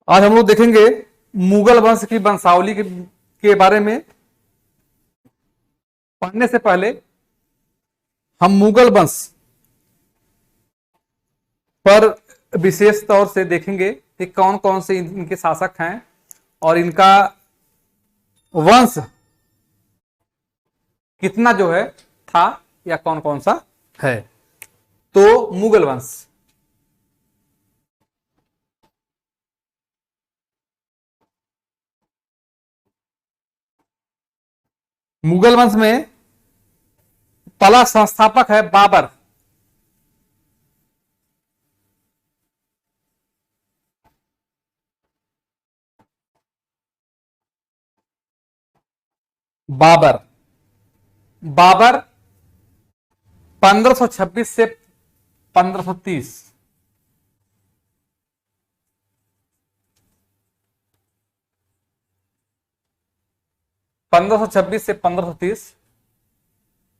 आज हम लोग देखेंगे मुगल वंश की वंशावली के बारे में। पढ़ने से पहले हम मुगल वंश पर विशेष तौर से देखेंगे कि कौन कौन से इनके शासक हैं और इनका वंश कितना जो है था या कौन कौन सा है। तो मुगल वंश, मुगल वंश में पहला संस्थापक है बाबर। बाबर बाबर 1526 से 1530। 1526 से 1530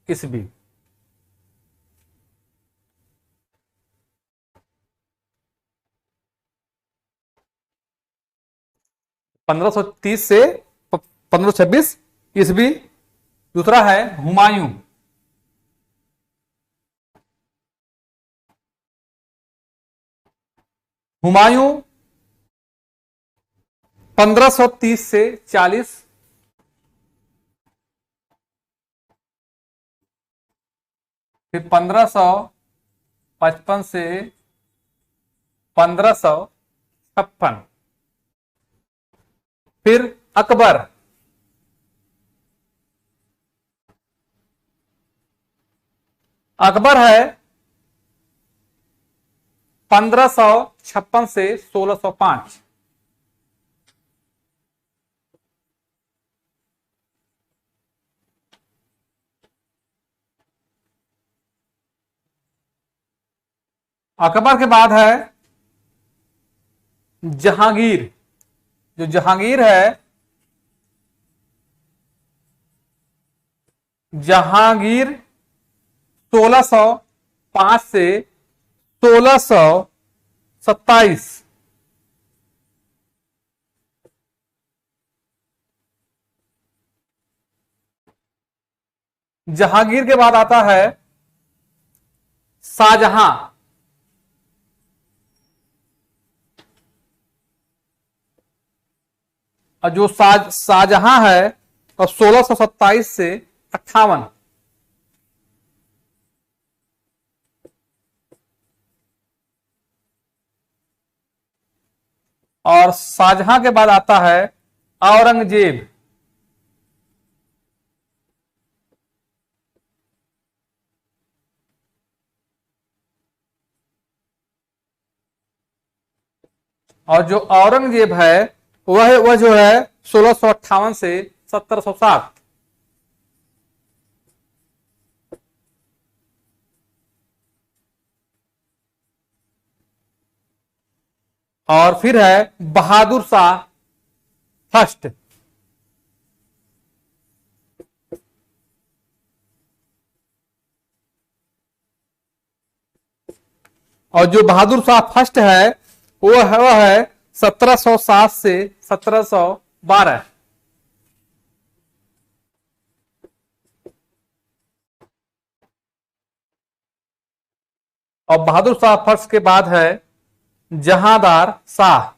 ईस्वी। 1530 से 1526 ईस्वी। दूसरा है हुमायूं। हुमायूं 1530 से 40। फिर 1555 से 1556। फिर अकबर। अकबर है 1556 से 1605। अकबर के बाद है जहांगीर। जो जहांगीर है, जहांगीर 1605 से 1627। जहांगीर के बाद आता है शाहजहां। और जो शाहजहां है और 1627 से 58। और शाहजहां के बाद आता है औरंगजेब। और जो औरंगजेब है वह जो है 1658 से 1707। और फिर है बहादुर शाह फर्स्ट। और जो बहादुर शाह फर्स्ट है वह है 1707 से 1712। और बहादुर शाह फर्स्ट के बाद है जहांदार शाह।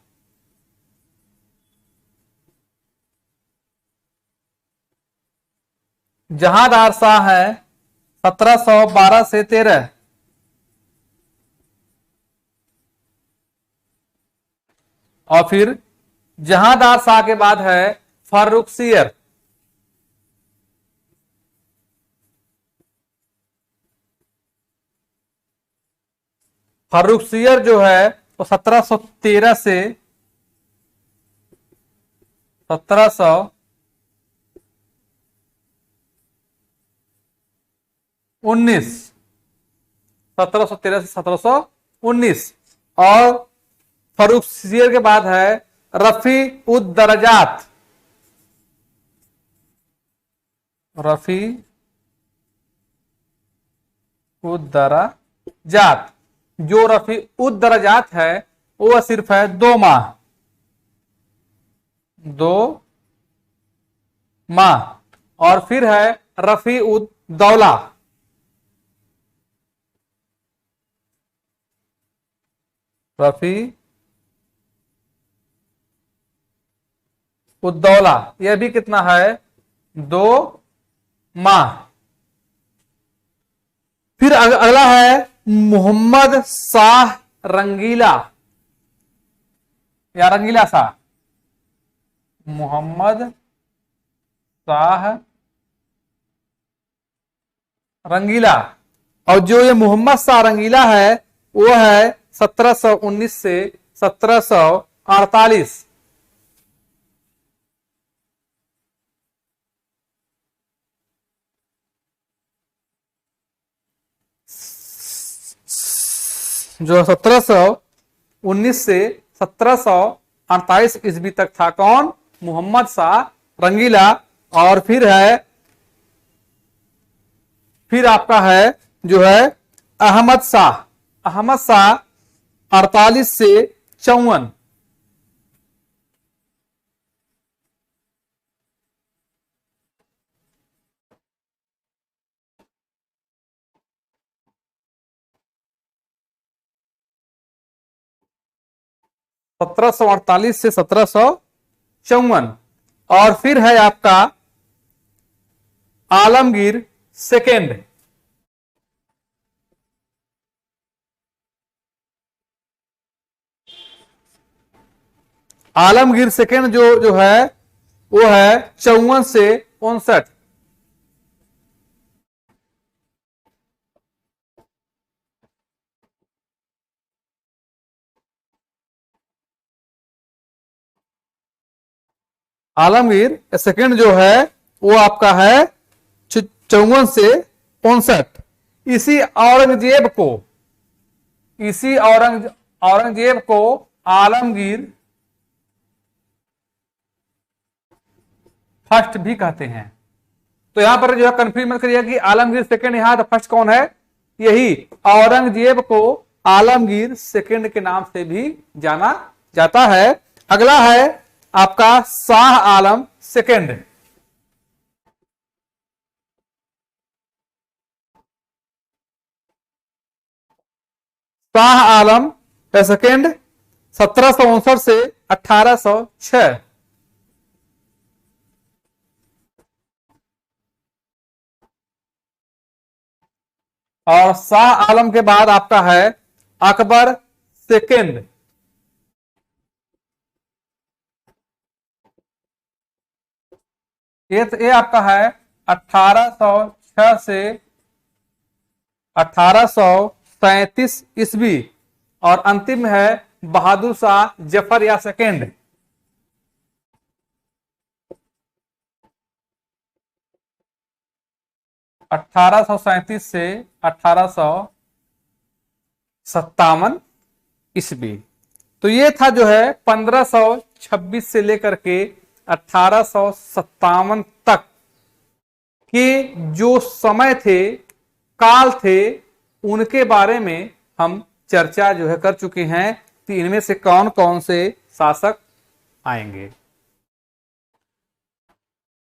जहांदार शाह है 1712 से 13। और फिर जहांदार शाह के बाद है फर्रुखसियर। फर्रुखसियर जो है वो 1713 से 1719। 1713 से 1719। और फर्रुखसियर के बाद है रफी उद दरजात। रफी उद दरजात। जो रफी उद दरजात है वो सिर्फ है 2 माह। 2 माह। और फिर है रफी उद दौला, रफी उद्दौला, यह भी कितना है, 2 माह। फिर अगला है मोहम्मद शाह रंगीला या रंगीला शाह, मोहम्मद शाह रंगीला। और जो ये मोहम्मद शाह रंगीला है वो है 1719 से 1748। जो 1719 से 1748 ईस्वी तक था, कौन, मोहम्मद शाह रंगीला। और फिर आपका है जो है अहमद शाह, अहमद शाह 48 से 54। सत्रह सौ 48 से 1754। और फिर है आपका आलमगीर सेकेंड, आलमगीर सेकेंड जो है वो है 54 से 59। आलमगीर सेकेंड जो है वो आपका है 54 से 59। इसी औरंगजेब को आलमगीर फर्स्ट भी कहते हैं। तो यहां पर जो है कंफ्यूज मत करिए कि आलमगीर सेकेंड यहां तो फर्स्ट कौन है, यही औरंगजेब को आलमगीर सेकेंड के नाम से भी जाना जाता है। अगला है आपका शाह आलम सेकेंड, शाह आलम सेकेंड 1759 से 1806। और शाह आलम के बाद आपका है अकबर सेकेंड, ये आपका है 1806 से 1837 ईस्वी। और अंतिम है बहादुर शाह जफर या सेकेंड, 1837 से 1857 ईस्वी। तो ये था जो है 1526 से लेकर के 1857 तक के जो समय थे, काल थे, उनके बारे में हम चर्चा जो है कर चुके हैं कि इनमें से कौन कौन से शासक आएंगे।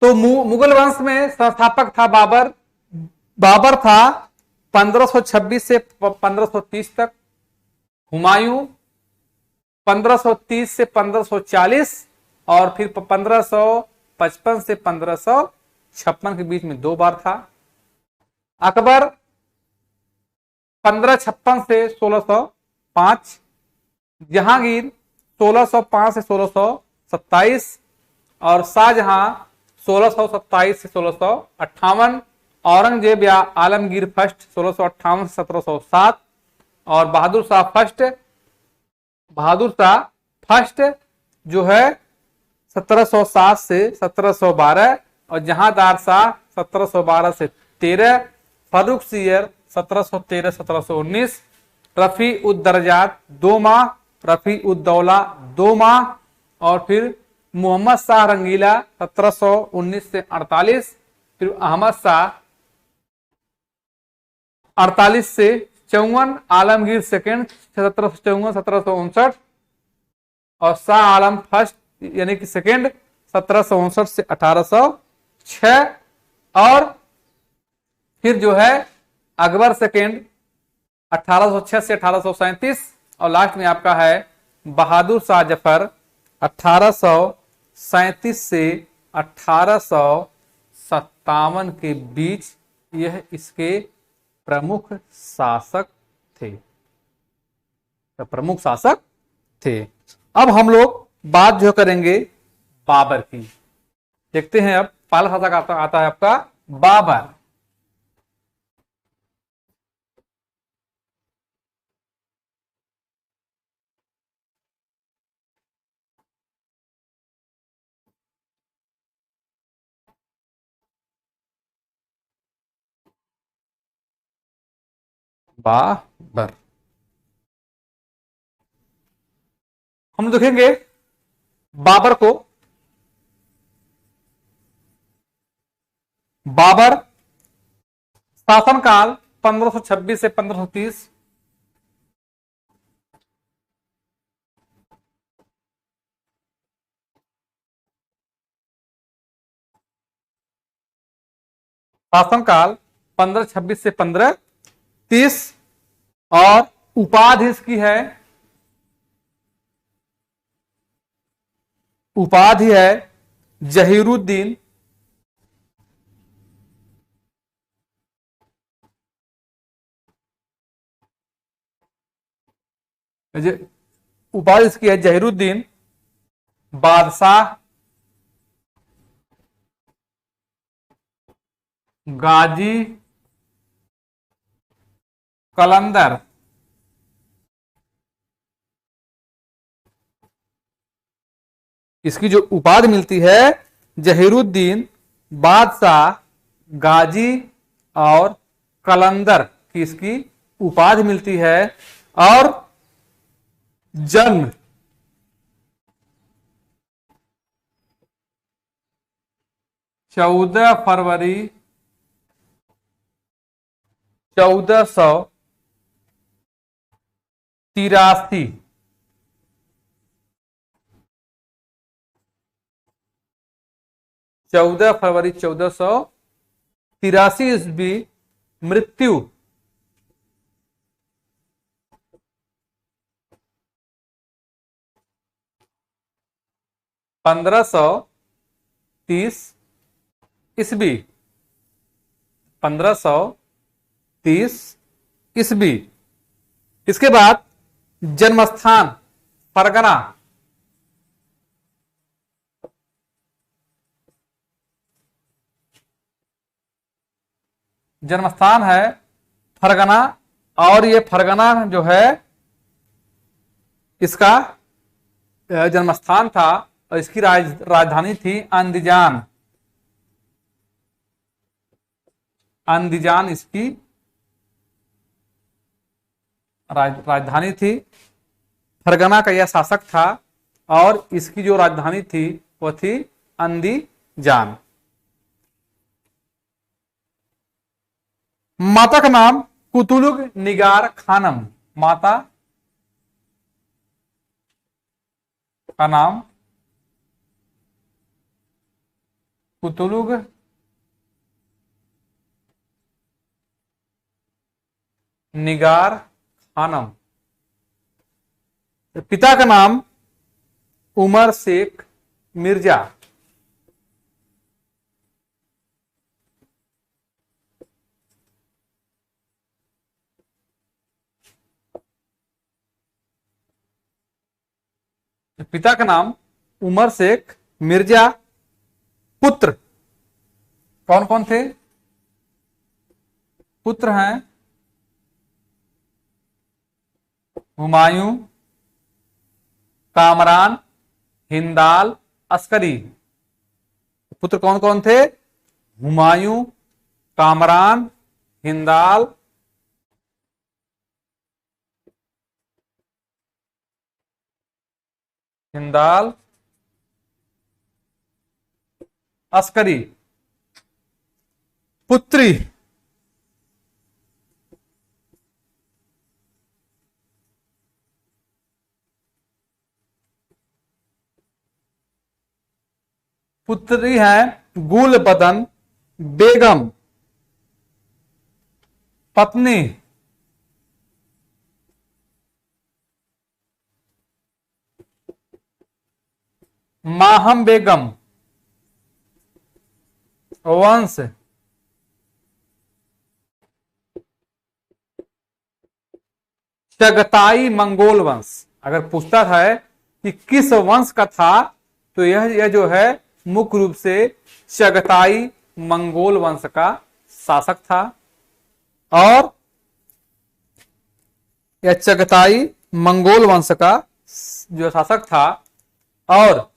तो मुगल वंश में संस्थापक था बाबर, बाबर था 1526 से 1530 तक, हुमायूं 1530 से 1540, और फिर 1555 से 1556 के बीच में 2 बार था। अकबर 1556 से 1605, जहांगीर 1605 से 1627, और शाहजहां 1627 से 1658, औरंगजेब या आलमगीर फर्स्ट 1658 से 1707, और बहादुर शाह फर्स्ट जो है 1707 से 1712, और जहांदार शाह 1712 से 13, फर्रुख सियर 1713 1719, रफी उद दरजात 2 माह, रफी उद दौला 2 माह, और फिर मोहम्मद शाह रंगीला 1719 से 48, फिर अहमद शाह 48 से 54, आलमगीर सेकेंड 1754 1759, और शाह आलम फर्स्ट यानी कि सेकेंड 1759 से 1806, और फिर जो है अकबर सेकेंड 1806 से 1837, और लास्ट में आपका है बहादुर शाह जफर 1837 से 1857 के बीच। यह इसके प्रमुख शासक थे, तो प्रमुख शासक थे। अब हम लोग बात जो करेंगे बाबर की। देखते हैं अब पहला शासक आता है आपका बाबर। बाबर हम देखेंगे बाबर को। बाबर शासनकाल 1526 से 1530, शासनकाल 1526 से 1530, और उपाधि इसकी है, उपाधि है जहीरुद्दीन। उपाधि इसकी है जहीरुद्दीन बादशाह गाजी कलंदर। इसकी जो उपाधि मिलती है जहीरुद्दीन बादशाह गाजी और कलंदर की इसकी उपाधि मिलती है। और जन्म 14 फरवरी 1483, 14 फरवरी 1483 ईस्वी। मृत्यु 1530 ईस्वी, 1530 ईस्वी। इसके बाद जन्मस्थान फरगना, जन्मस्थान है फरगना, और ये फरगना जो है इसका जन्मस्थान था, और इसकी राजधानी थी अंदिजान। अंदिजान इसकी राजधानी थी। फरगना का यह शासक था, और इसकी जो राजधानी थी वह थी अंदिजान। माता का नाम कुतुलुग निगार खानम। माता का नाम कुतुलुग निगार खानम। पिता का नाम उमर शेख मिर्जा। पिता का नाम उमर शेख मिर्जा। पुत्र कौन कौन थे? पुत्र हैं हुमायूं, कामरान, हिंदाल, अस्करी। पुत्र कौन कौन थे? हुमायूं, कामरान, हिंदाल, अस्करी। पुत्री पुत्री हैं गुलबदन बेगम, पत्नी माहम बेगम, वंश चगताई मंगोल वंश। अगर पूछता है कि किस वंश का था, तो यह जो है मुख्य रूप से चगताई मंगोल वंश का शासक था। और यह चगताई मंगोल वंश का जो शासक था। और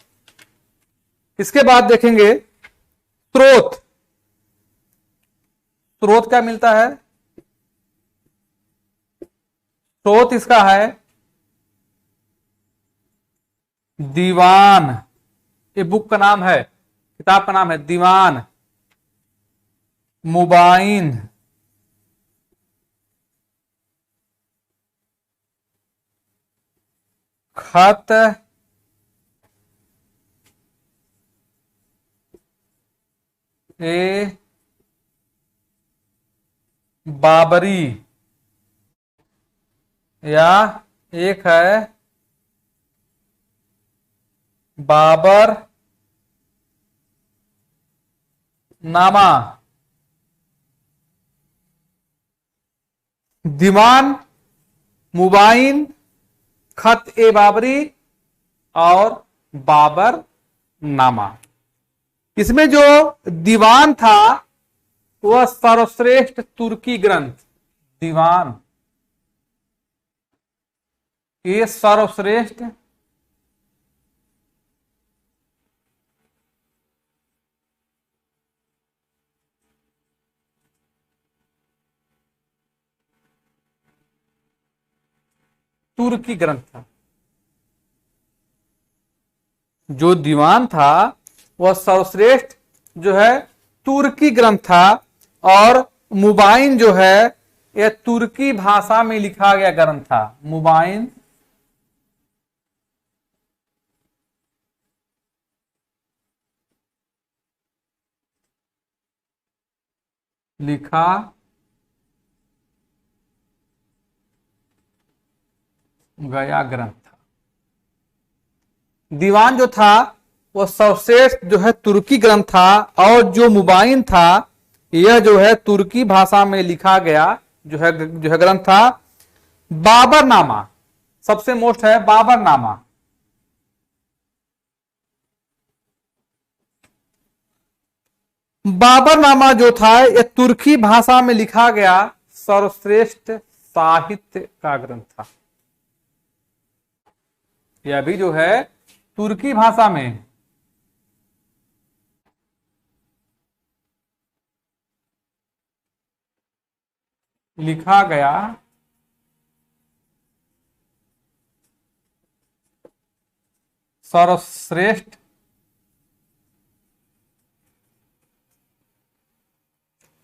इसके बाद देखेंगे स्रोत। स्रोत क्या मिलता है? स्रोत इसका है दीवान। ये बुक का नाम है, किताब का नाम है दीवान मुबाइन, खत ए बाबरी, या एक है बाबर नामा। दीवान मुबाइन, खत ए बाबरी और बाबर नामा। इसमें जो दीवान था वह सर्वश्रेष्ठ तुर्की ग्रंथ। दीवान ये सर्वश्रेष्ठ तुर्की ग्रंथ था। जो दीवान था वह सर्वश्रेष्ठ जो है तुर्की ग्रंथ था। और मुबाइन जो है यह तुर्की भाषा में लिखा गया ग्रंथ था। मुबाइन लिखा गया ग्रंथ था। दीवान जो था वह सर्वश्रेष्ठ जो है तुर्की ग्रंथ था। और जो मुबाइन था यह जो है तुर्की भाषा में लिखा गया जो है ग्रंथ था। बाबरनामा सबसे मोस्ट है। बाबरनामा बाबरनामा जो था यह तुर्की भाषा में लिखा गया सर्वश्रेष्ठ साहित्य का ग्रंथ था। यह भी जो है तुर्की भाषा में लिखा गया सर्वश्रेष्ठ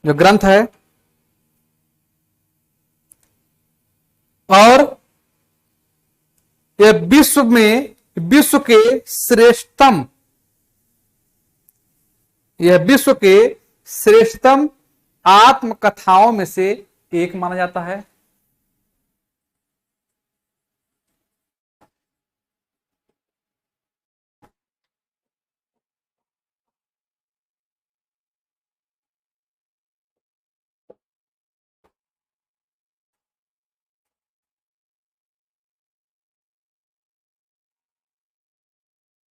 जो ग्रंथ है। और यह विश्व के श्रेष्ठतम आत्मकथाओं में से एक माना जाता है।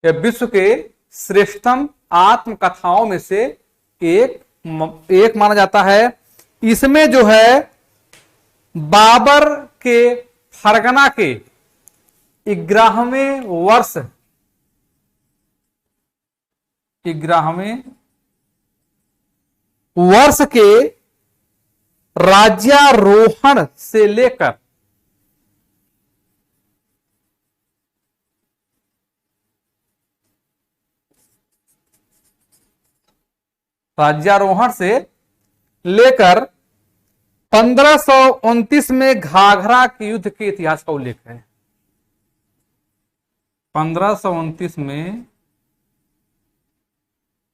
यह विश्व के श्रेष्ठतम आत्मकथाओं में से एक माना जाता है। इसमें जो है बाबर के फरगना के 11वें वर्ष के राज्यारोहण से लेकर राज्यारोहण से लेकर 1529 में घाघरा के युद्ध के इतिहास का उल्लेख है। 1529 में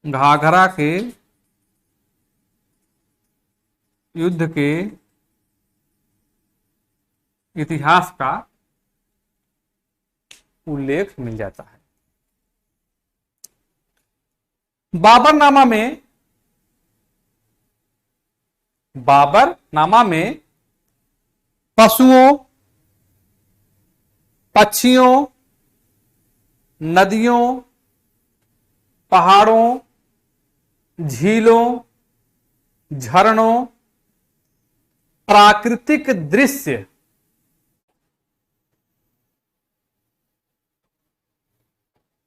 घाघरा के युद्ध के इतिहास का उल्लेख मिल जाता है। बाबरनामा में पशुओं, पक्षियों, नदियों, पहाड़ों, झीलों, झरनों, प्राकृतिक दृश्य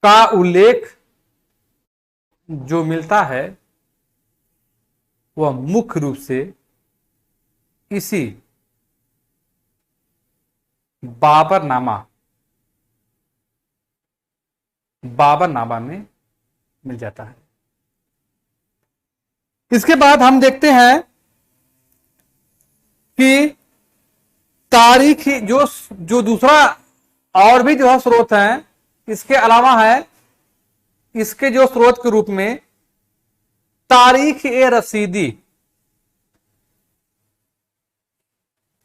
का उल्लेख जो मिलता है वह मुख्य रूप से इसी बाबरनामा में मिल जाता है। इसके बाद हम देखते हैं कि तारीखी जो दूसरा और भी जो है स्रोत हैं, इसके अलावा है इसके जो स्रोत के रूप में तारीख ए रसीदी,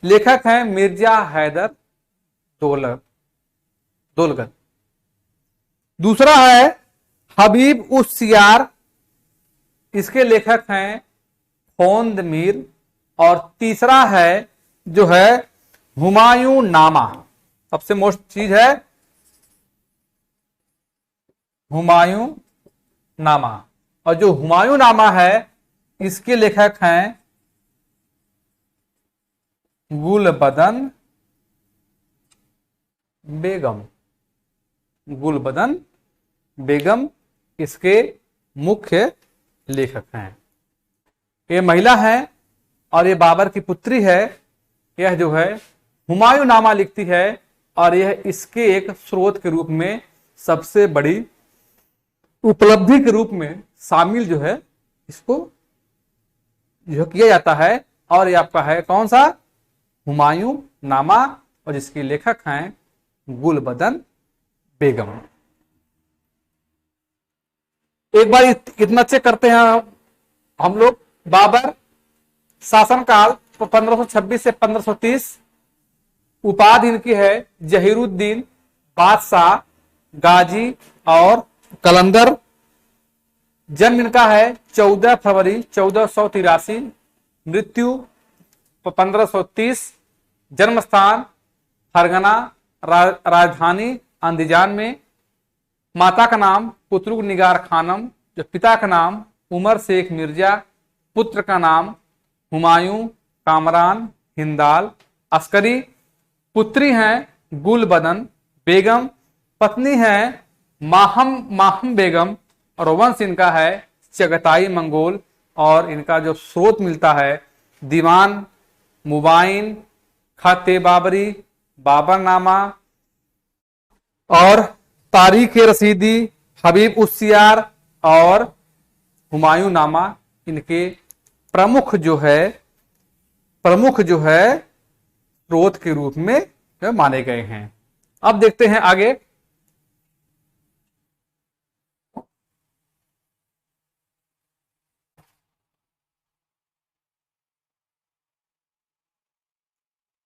लेखक हैं मिर्जा हैदर दोलगत। दूसरा है हबीब उस सियार, इसके लेखक हैं खोंद मीर। और तीसरा है जो है हुमायूं नामा, सबसे मोस्ट चीज है हुमायूं नामा। और जो हुमायूं नामा है इसके लेखक हैं गुलबदन बेगम इसके मुख्य लेखक हैं। ये महिला है और ये बाबर की पुत्री है। यह जो है हुमायूं नामा लिखती है और यह इसके एक स्रोत के रूप में सबसे बड़ी उपलब्धि के रूप में शामिल जो है इसको जो किया जाता है। और ये आपका है कौन सा, हुमायूं नामा, और जिसके लेखक हैं गुलबदन बेगम। एक बार इतना चेक करते हैं हम लोग। बाबर शासनकाल 1526 से 1530, उपाधि इनकी है जहीरुद्दीन, बादशाह, गाजी और कलंदर। जन्म इनका है 14 फरवरी 1483, मृत्यु 1530। जन्म स्थान फरगना, राजधानी अंदिजान में। माता का नाम कुतरुग निगार खानम, जो पिता का नाम उमर शेख मिर्जा, पुत्र का नाम हुमायूं कामरान हिंदाल अस्करी। पुत्री हैं गुलबदन बेगम, पत्नी है माहम बेगम, और वंश इनका है चगताई मंगोल। और इनका जो स्रोत मिलता है दीवान मुबाइन, खत बाबरी, बाबरनामा और तारीख रसीदी, हबीब उस्सियार और हुमायूं नामा इनके प्रमुख जो है स्रोत के रूप में माने गए हैं। अब देखते हैं आगे।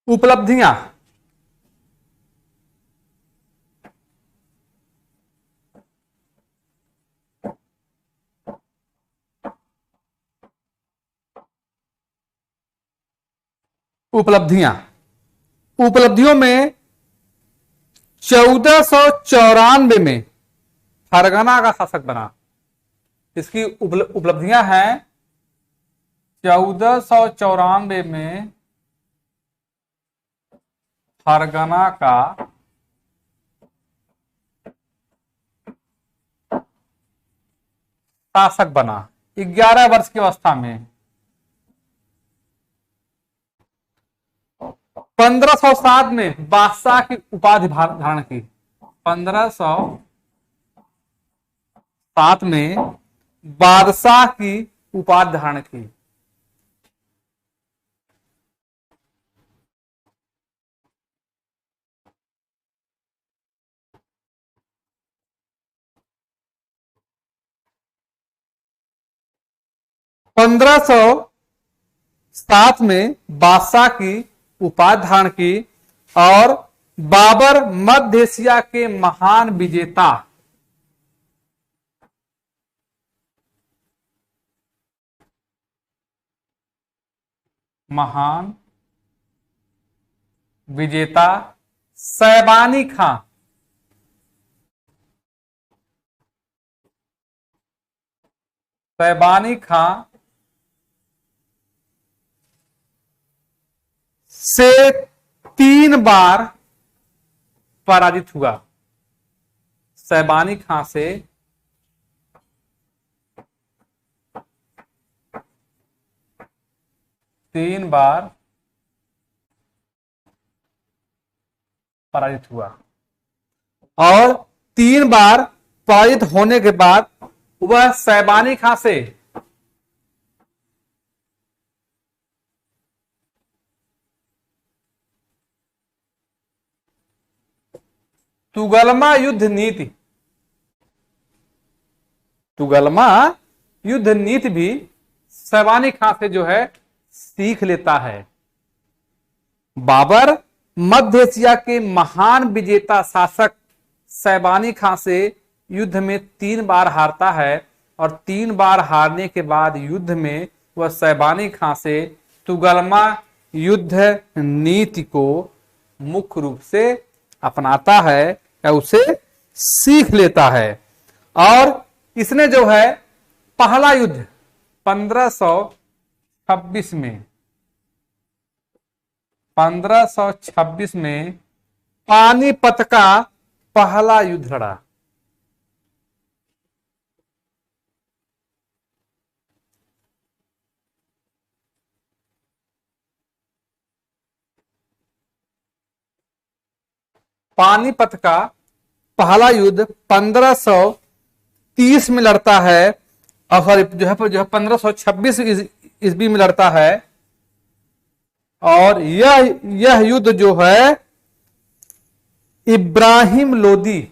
उपलब्धियां। उपलब्धियों में 1494 में फरगना का शासक बना। इसकी उपलब्धियां हैं 1494 में फरगना का शासक बना 11 वर्ष की अवस्था में। 1507 में बादशाह की उपाधि धारण की। 1507 में बादशाह की उपाधि धारण की। 1507 में बादशाह की उपाधि धारण की और बाबर मध्य एशिया के महान विजेता शैबानी खां से 3 बार पराजित हुआ। शैबानी खां से 3 बार पराजित हुआ और 3 बार पराजित होने के बाद वह शैबानी खां से तुगलमा युद्ध नीति भी शैबानी खां से जो है सीख लेता है। बाबर मध्य एशिया के महान विजेता शासक शैबानी खां से युद्ध में 3 बार हारता है और 3 बार हारने के बाद युद्ध में वह शैबानी खां से तुगलमा युद्ध नीति को मुख्य रूप से अपनाता है या उसे सीख लेता है। और इसने जो है पहला युद्ध 1526 में पानीपत का पहला युद्ध लड़ा। पानीपत का पहला युद्ध 1530 में लड़ता है और सॉरी जो है 1526 ईस्वी में लड़ता है। और यह युद्ध जो है इब्राहिम लोदी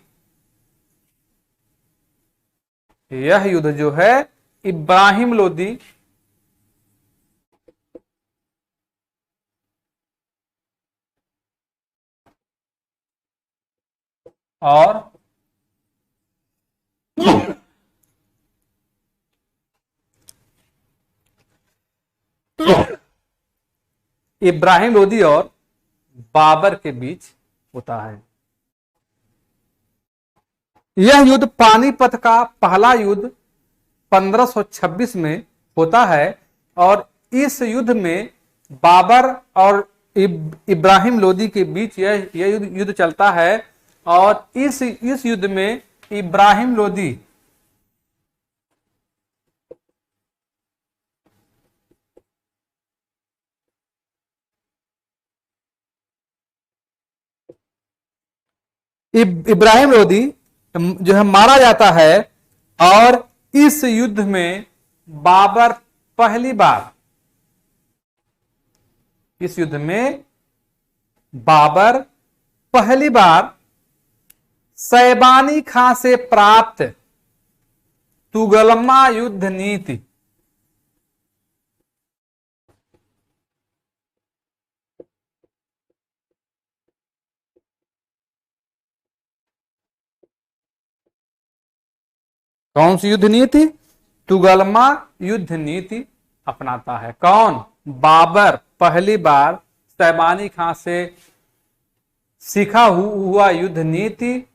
और इब्राहिम लोदी और बाबर के बीच होता है। यह युद्ध पानीपत का पहला युद्ध 1526 में होता है और इस युद्ध में बाबर और इब्राहिम लोदी के बीच यह युद्ध चलता है और इस युद्ध में इब्राहिम लोदी जो है मारा जाता है और इस युद्ध में बाबर पहली बार शैबानी खां से प्राप्त तुगलमा युद्ध नीति कौन सी युद्ध नीति? तुगलमा युद्ध नीति अपनाता है। कौन? बाबर पहली बार शैबानी खां से सीखा हुआ युद्ध नीति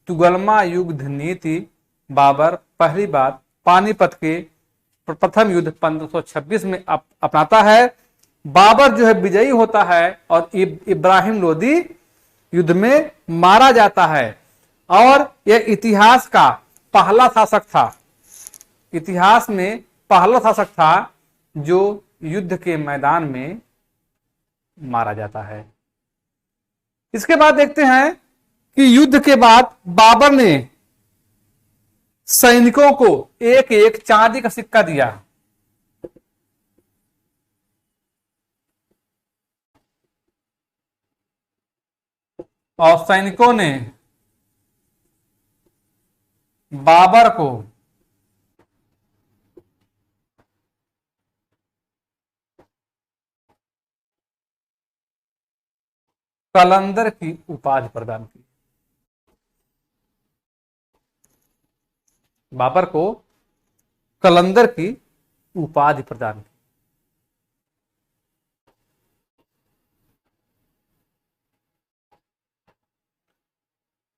तुगलमा युद्ध नीति बाबर पहली बार पानीपत के प्रथम युद्ध 1526 में अपनाता है। बाबर जो है विजयी होता है और इब्राहिम लोदी युद्ध में मारा जाता है और यह इतिहास का पहला शासक था, इतिहास में पहला शासक था जो युद्ध के मैदान में मारा जाता है। इसके बाद देखते हैं कि युद्ध के बाद बाबर ने सैनिकों को एक एक चांदी का सिक्का दिया। और सैनिकों ने बाबर को कलंदर की उपाधि प्रदान की। बाबर को कलंदर की उपाधि प्रदान की।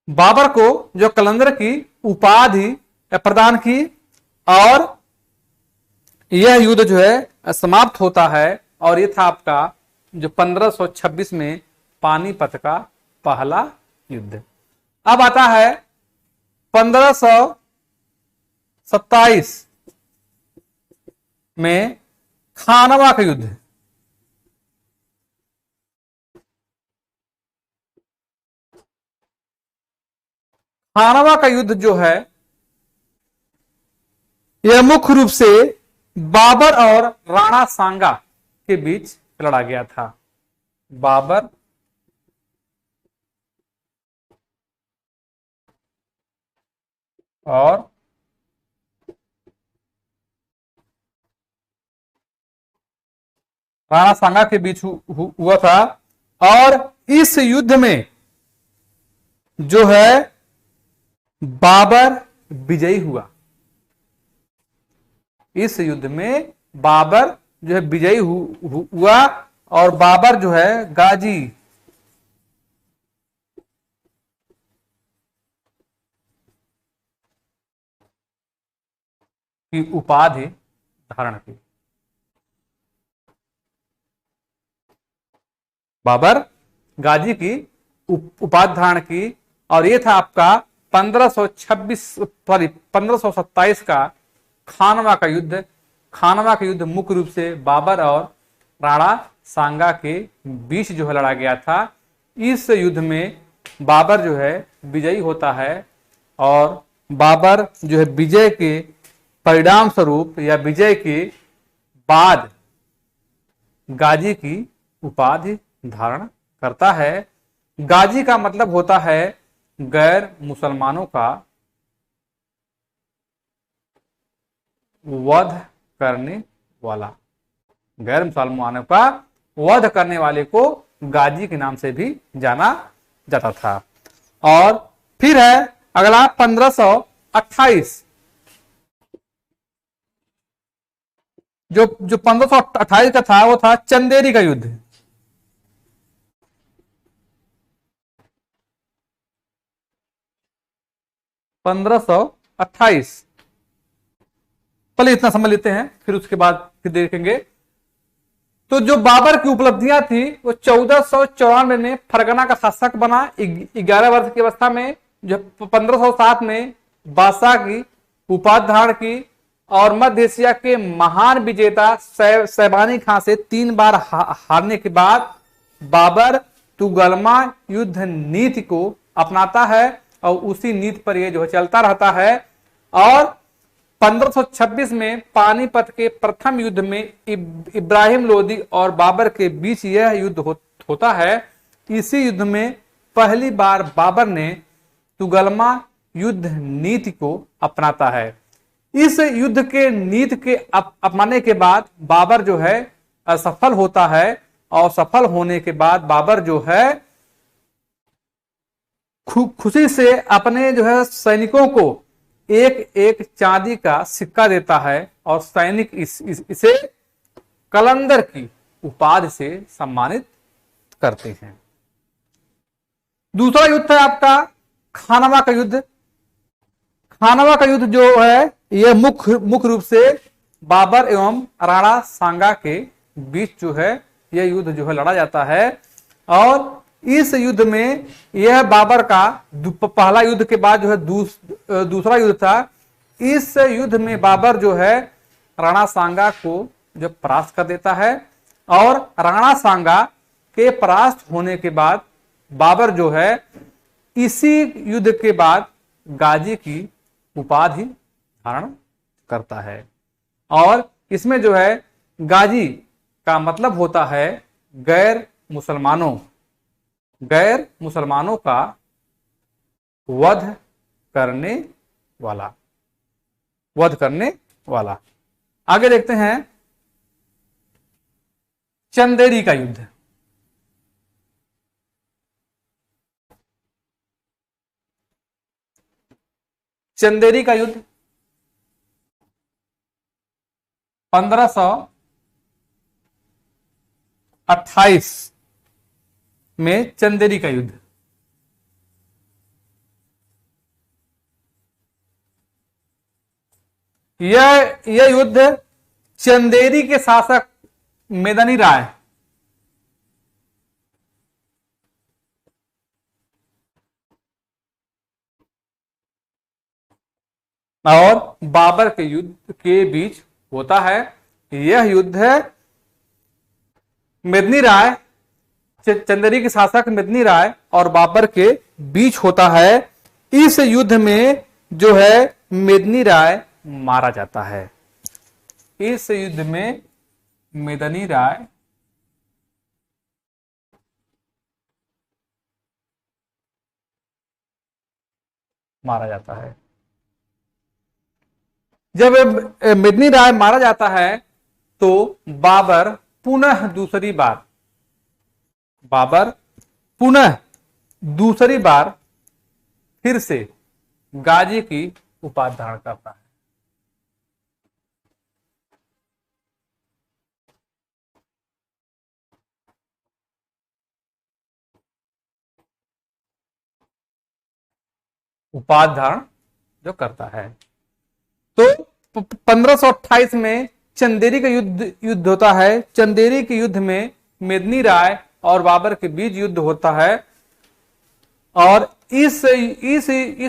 बाबर को जो कलंदर की उपाधि प्रदान की, और यह युद्ध जो है समाप्त होता है। और ये था आपका जो 1526 में पानीपत का पहला युद्ध। अब आता है 1527 में खानवा का युद्ध। खानवा का युद्ध जो है यह मुख्य रूप से बाबर और राणा सांगा के बीच लड़ा गया था। बाबर और राणा सांगा के बीच हुआ था। और इस युद्ध में जो है बाबर विजयी हुआ। इस युद्ध में बाबर जो है विजयी हुआ, और बाबर जो है गाजी की उपाधि धारण की। बाबर गाजी की उपाधि धारण की। और यह था आपका 1527 का खानवा का युद्ध। खानवा का युद्ध मुख्य रूप से बाबर और राणा सांगा के बीच जो है लड़ा गया था। इस युद्ध में बाबर जो है विजयी होता है, और बाबर जो है विजय के परिणाम स्वरूप या विजय के बाद गाजी की उपाधि धारण करता है। गाजी का मतलब होता है गैर मुसलमानों का वध करने वाला। गैर मुसलमानों का वध करने वाले को गाजी के नाम से भी जाना जाता था। और फिर है अगला 1528। जो 1528 का था वो था चंदेरी का युद्ध। पंद्रह सौ अट्ठाईस पहले इतना समझ लेते हैं, फिर उसके बाद फिर देखेंगे। तो जो बाबर की उपलब्धियां थी वो 1494 में फरगना का शासक बना 11 वर्ष की अवस्था में। जो 1507 में बादशाह की उपाधि धारण की, और मध्य एशिया के महान विजेता सैबानी खां से 3 बार हारने के बाद बाबर तुगलमा युद्ध नीति को अपनाता है, और उसी नीति पर यह जो है चलता रहता है। और 1526 में पानीपत के प्रथम युद्ध में इब्राहिम लोदी और बाबर के बीच यह युद्ध होता है। इसी युद्ध में पहली बार बाबर ने तुगलमा युद्ध नीति को अपनाता है। इस युद्ध के नीति के अपनाने के बाद बाबर जो है असफल होता है, और सफल होने के बाद बाबर जो है खुशी से अपने जो है सैनिकों को एक एक चांदी का सिक्का देता है, और सैनिक इसे कलंदर की उपाधि से सम्मानित करते हैं। दूसरा युद्ध है आपका खानवा का युद्ध। खानवा का युद्ध जो है यह मुख्य रूप से बाबर एवं राणा सांगा के बीच जो है यह युद्ध जो है लड़ा जाता है। और इस युद्ध में यह बाबर का पहला युद्ध के बाद जो है दूसरा युद्ध था। इस युद्ध में बाबर जो है राणा सांगा को जो परास्त कर देता है, और राणा सांगा के परास्त होने के बाद बाबर जो है इसी युद्ध के बाद गाजी की उपाधि धारण करता है। और इसमें जो है गाजी का मतलब होता है गैर मुसलमानों का वध करने वाला। आगे देखते हैं चंदेरी का युद्ध। चंदेरी का युद्ध, 1528 में चंदेरी का युद्ध। यह युद्ध चंदेरी के शासक मेदिनी राय और बाबर के युद्ध के बीच होता है। यह युद्ध है मेदिनी राय, चंदेरी के शासक मेदिनी राय और बाबर के बीच होता है। इस युद्ध में जो है मेदिनी राय मारा जाता है। इस युद्ध में मेदिनी राय मारा जाता है। जब मेदिनी राय मारा जाता है तो बाबर पुनः दूसरी बार फिर से गाजी की उपाधि धारण करता है। उपाधि धारण जो करता है। तो 1528 में चंदेरी का युद्ध होता है। चंदेरी के युद्ध में मेदिनी राय और बाबर के बीच युद्ध होता है और इस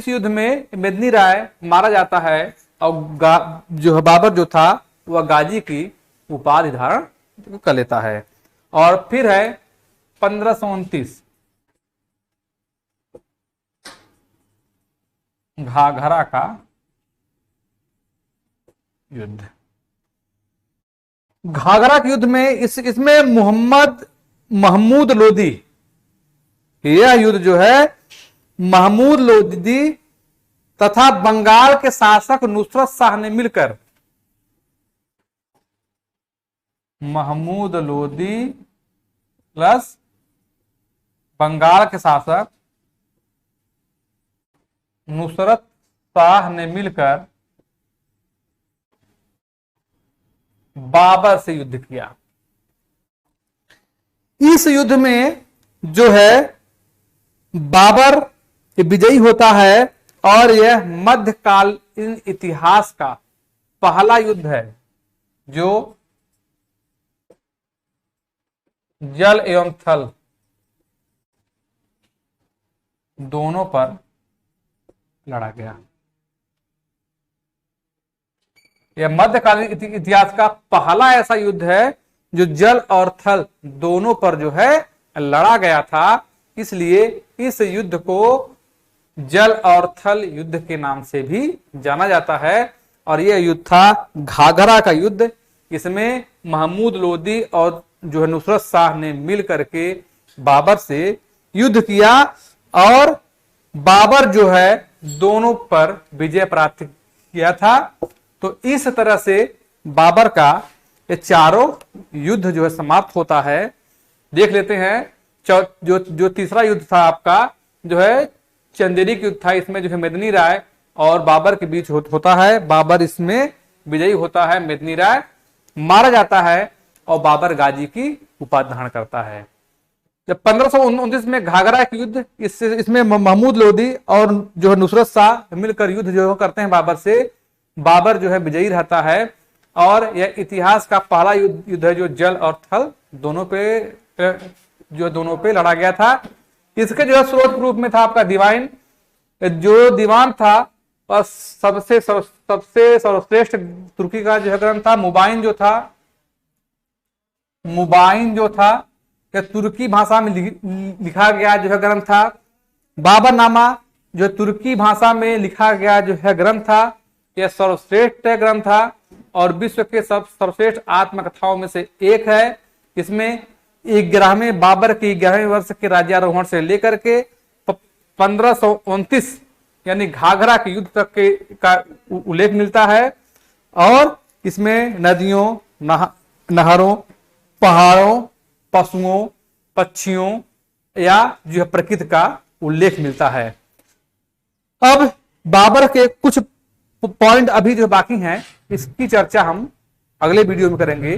युद्ध में मेदिनी राय मारा जाता है और जो बाबर जो था वह गाजी की उपाधि धारण कर लेता है। और फिर है 1529 घाघरा का युद्ध। घाघरा के युद्ध में इसमें महमूद लोदी, यह युद्ध जो है महमूद लोदी तथा बंगाल के शासक नुसरत शाह ने मिलकर, महमूद लोदी प्लस बंगाल के शासक नुसरत शाह ने मिलकर बाबर से युद्ध किया। इस युद्ध में जो है बाबर विजयी होता है और यह मध्यकालीन इतिहास का पहला युद्ध है जो जल एवं थल दोनों पर लड़ा गया। यह मध्यकालीन इतिहास का पहला ऐसा युद्ध है जो जल और थल दोनों पर जो है लड़ा गया था। इसलिए इस युद्ध को जल और थल युद्ध के नाम से भी जाना जाता है। और यह युद्ध था घाघरा का युद्ध। इसमें महमूद लोदी और जो है नुसरत शाह ने मिल करके बाबर से युद्ध किया और बाबर जो है दोनों पर विजय प्राप्त किया था। तो इस तरह से बाबर का ये चारों युद्ध जो है समाप्त होता है। देख लेते हैं जो तीसरा युद्ध था आपका जो है चंदेरी का युद्ध था। इसमें जो है मेदिनी राय और बाबर के बीच होता है। बाबर इसमें विजयी होता है, मेदिनी राय मारा जाता है और बाबर गाजी की उपाधि धारण करता है। जब 1529 में घाघरा के युद्ध, इसमें महमूद लोदी और जो है नुसरत शाह मिलकर युद्ध जो करते हैं बाबर से, बाबर जो है विजयी रहता है और यह इतिहास का पहला युद्ध है जो जल और थल दोनों पे लड़ा गया था। इसके जो है स्रोत रूप में था आपका दीवान, जो दीवान था और सबसे सर्वश्रेष्ठ तुर्की का जो है ग्रंथ था। मुबाइन जो था यह तुर्की भाषा में लिखा गया जो है ग्रंथ था। बाबरनामा जो तुर्की भाषा में लिखा गया जो है ग्रंथ था। यह सर्वश्रेष्ठ ग्रंथ था और विश्व के सर्वश्रेष्ठ आत्मकथाओं में से एक है। इसमें 11वें बाबर के 11वें वर्ष के राज्यारोहण से लेकर के 1529 यानी घाघरा के युद्ध तक का उल्लेख मिलता है और इसमें नदियों, नहरों, पहाड़ों, पशुओं, पक्षियों या जो है प्रकृति का उल्लेख मिलता है। अब बाबर के कुछ पॉइंट अभी जो बाकी हैं इसकी चर्चा हम अगले वीडियो में करेंगे।